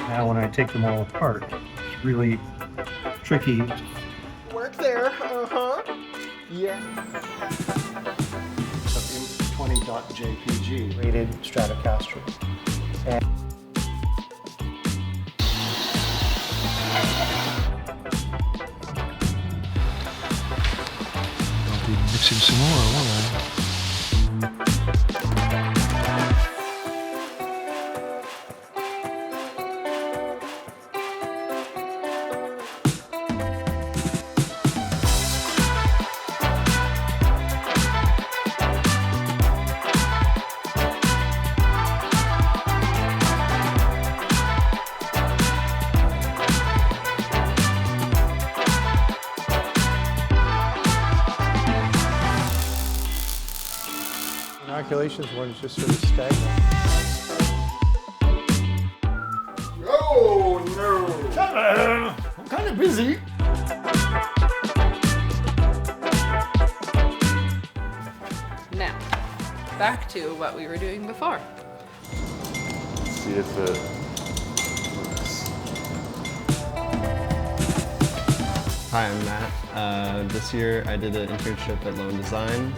Now when I take them all apart, it's really tricky. Work there, yeah. M20.jpg. Rated Stratocaster. I'll be mixing some more, won't I? Inoculations one's just sort of stagnant. Oh no! I'm kind of busy. Now, back to what we were doing before. See if it works. Hi, I'm Matt. This year I did an internship at Loen.Design